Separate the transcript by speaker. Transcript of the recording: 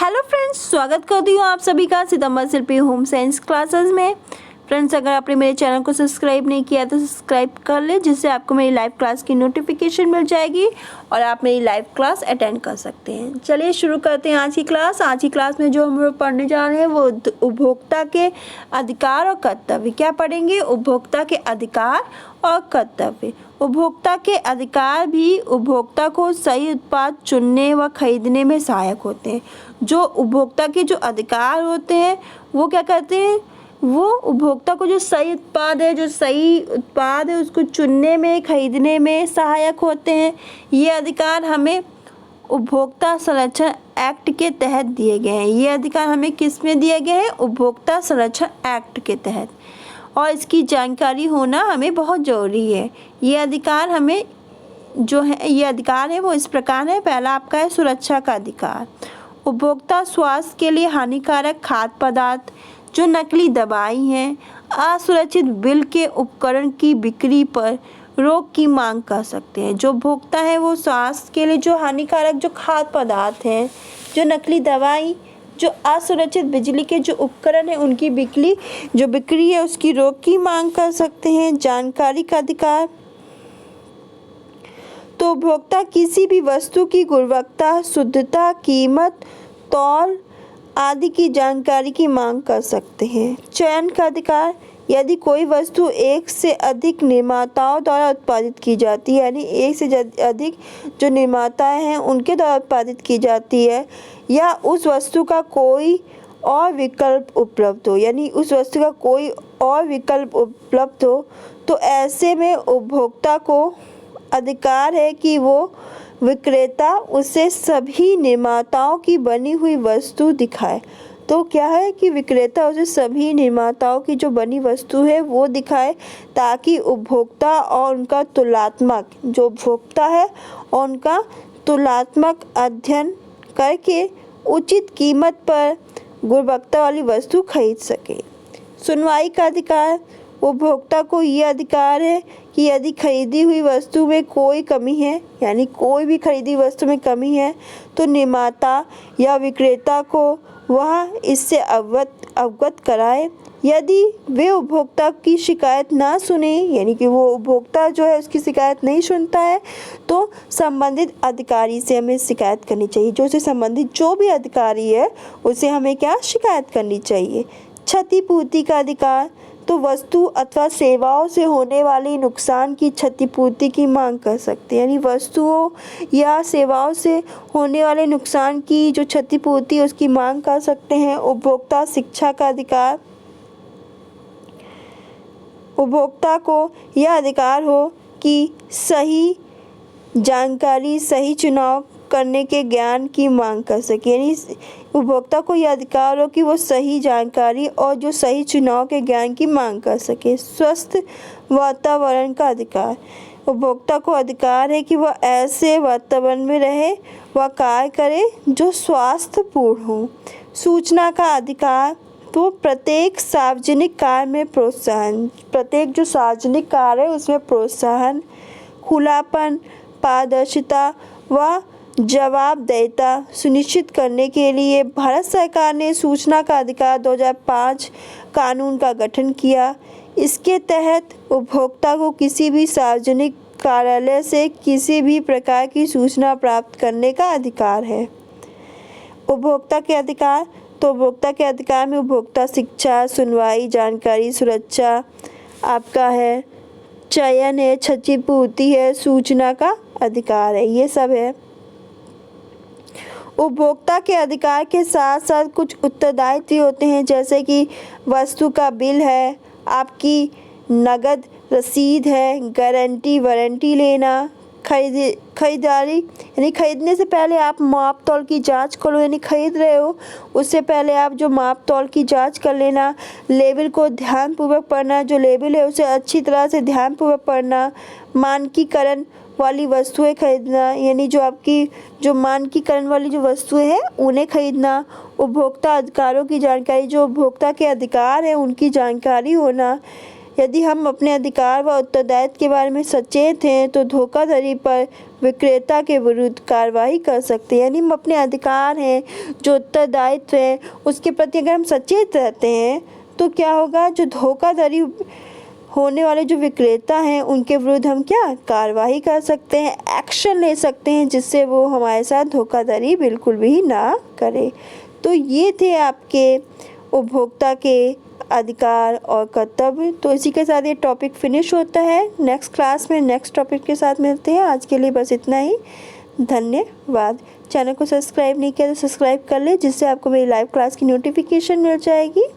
Speaker 1: Hello friends, स्वागत करती हूँ आप सभी का सितंबर शिल्पी होम साइंस क्लासेस में। फ्रेंड्स, अगर आपने मेरे चैनल को सब्सक्राइब नहीं किया तो सब्सक्राइब कर ले, जिससे आपको मेरी लाइव क्लास की नोटिफिकेशन मिल जाएगी और आप मेरी लाइव क्लास अटेंड कर सकते हैं। चलिए शुरू करते हैं आज की क्लास। आज की क्लास में जो हम लोग पढ़ने जा रहे हैं वो उपभोक्ता के अधिकार और कर्तव्य। क्या पढ़ेंगे? उपभोक्ता के अधिकार और कर्तव्य। उपभोक्ता के अधिकार भी उपभोक्ता को सही उत्पाद चुनने व खरीदने में सहायक होते हैं। जो उपभोक्ता के जो अधिकार होते हैं वो क्या करते हैं? वो उपभोक्ता को जो सही उत्पाद है उसको चुनने में, खरीदने में सहायक होते हैं। ये अधिकार हमें उपभोक्ता संरक्षण एक्ट के तहत दिए गए हैं। ये अधिकार हमें किस में दिए गए हैं? उपभोक्ता संरक्षण एक्ट के तहत। और इसकी जानकारी होना हमें बहुत ज़रूरी है। ये अधिकार हमें ये अधिकार है वो इस प्रकार है। पहला आपका है सुरक्षा का अधिकार। उपभोक्ता स्वास्थ्य के लिए हानिकारक खाद्य पदार्थ, जो नकली दवाई हैं, असुरक्षित बिल के उपकरण की बिक्री पर रोक की मांग कर सकते हैं। जो उपभोक्ता है वो स्वास्थ्य के लिए जो हानिकारक जो खाद्य पदार्थ हैं, जो नकली दवाई, जो असुरक्षित बिजली के जो उपकरण हैं, उनकी बिक्री है उसकी रोक की मांग कर सकते हैं। जानकारी का अधिकार, तो उपभोक्ता किसी भी वस्तु की गुणवत्ता, शुद्धता, कीमत, तौल आदि की जानकारी की मांग कर सकते हैं। चयन का अधिकार, यदि कोई वस्तु एक से अधिक निर्माताओं द्वारा उत्पादित की जाती है, यानी एक से अधिक जो निर्माता हैं उनके द्वारा उत्पादित की जाती है, या उस वस्तु का कोई और विकल्प उपलब्ध हो, यानी उस वस्तु का कोई और विकल्प उपलब्ध हो, तो ऐसे में उपभोक्ता को अधिकार है कि वो विक्रेता उसे सभी निर्माताओं की बनी हुई वस्तु दिखाए। तो क्या है कि विक्रेता उसे सभी निर्माताओं की जो बनी वस्तु है वो दिखाए, ताकि उपभोक्ता और उनका तुलनात्मक अध्ययन करके उचित कीमत पर गुणवत्ता वाली वस्तु खरीद सके। सुनवाई का अधिकार, उपभोक्ता को यह अधिकार है कि यदि खरीदी हुई वस्तु में कोई कमी है, यानी कोई भी खरीदी वस्तु में कमी है, तो निर्माता या विक्रेता को वह इससे अवगत कराए। यदि वे उपभोक्ता की शिकायत ना सुने, यानी कि वो उपभोक्ता जो है उसकी शिकायत नहीं सुनता है, तो संबंधित अधिकारी से हमें शिकायत करनी चाहिए। जो से संबंधित जो भी अधिकारी है उसे हमें क्या शिकायत करनी चाहिए। क्षतिपूर्ति का अधिकार, तो वस्तु अथवा सेवाओं से होने वाली नुकसान की क्षतिपूर्ति की मांग कर सकते हैं, यानी वस्तुओं या सेवाओं से होने वाले नुकसान की जो क्षतिपूर्ति उसकी मांग कर सकते हैं। उपभोक्ता शिक्षा का अधिकार, उपभोक्ता को यह अधिकार हो कि सही जानकारी, सही चुनाव करने के ज्ञान की मांग कर सके, यानी उपभोक्ता को यह अधिकार हो कि वो सही जानकारी और जो सही चुनाव के ज्ञान की मांग कर सके। स्वस्थ वातावरण का अधिकार, उपभोक्ता को अधिकार है कि वह ऐसे वातावरण में रहे व कार्य करे जो स्वास्थ्यपूर्ण हो। सूचना का अधिकार, तो प्रत्येक सार्वजनिक कार्य में प्रोत्साहन, प्रत्येक जो सार्वजनिक कार्य है उसमें प्रोत्साहन, खुलापन, पारदर्शिता व जवाबदेहिता सुनिश्चित करने के लिए भारत सरकार ने सूचना का अधिकार 2005 कानून का गठन किया। इसके तहत उपभोक्ता को किसी भी सार्वजनिक कार्यालय से किसी भी प्रकार की सूचना प्राप्त करने का अधिकार है। उपभोक्ता के अधिकार, तो उपभोक्ता के अधिकार में उपभोक्ता शिक्षा, सुनवाई, जानकारी, सुरक्षा आपका है, चयन है, क्षतिपूर्ति है, सूचना का अधिकार है, ये सब है। उपभोक्ता के अधिकार के साथ साथ कुछ उत्तरदायित्व होते हैं, जैसे कि वस्तु का बिल है, आपकी नगद रसीद है, गारंटी वारंटी लेना, खरीदारी, यानी खरीदने से पहले आप माप तौल की जांच करो, यानी खरीद रहे हो उससे पहले आप जो माप तौल की जांच कर लेना। लेबल को ध्यानपूर्वक पढ़ना, जो लेबल है उसे अच्छी तरह से ध्यानपूर्वक पढ़ना। मानकीकरण वाली वस्तुएं खरीदना, यानी जो आपकी जो मानकीकरण वाली जो वस्तुएं हैं उन्हें खरीदना। उपभोक्ता अधिकारों की जानकारी, जो उपभोक्ता के अधिकार हैं उनकी जानकारी होना। यदि हम अपने अधिकार व उत्तरदायित्व के बारे में सचेत हैं तो धोखाधड़ी पर विक्रेता के विरुद्ध कार्रवाई कर सकते हैं। यानी हम अपने अधिकार हैं, जो उत्तरदायित्व है, उसके प्रति अगर हम सचेत रहते हैं तो क्या होगा, जो धोखाधड़ी होने वाले जो विक्रेता हैं उनके विरुद्ध हम क्या कार्रवाई कर सकते हैं, एक्शन ले सकते हैं, जिससे वो हमारे साथ धोखाधड़ी बिल्कुल भी ना करे। तो ये थे आपके उपभोक्ता के अधिकार और कर्तव्य। तो इसी के साथ ये टॉपिक फिनिश होता है। नेक्स्ट क्लास में नेक्स्ट टॉपिक के साथ मिलते हैं। आज के लिए बस इतना ही। धन्यवाद। चैनल को सब्सक्राइब नहीं किया तो सब्सक्राइब कर ले, जिससे आपको मेरी लाइव क्लास की नोटिफिकेशन मिल जाएगी।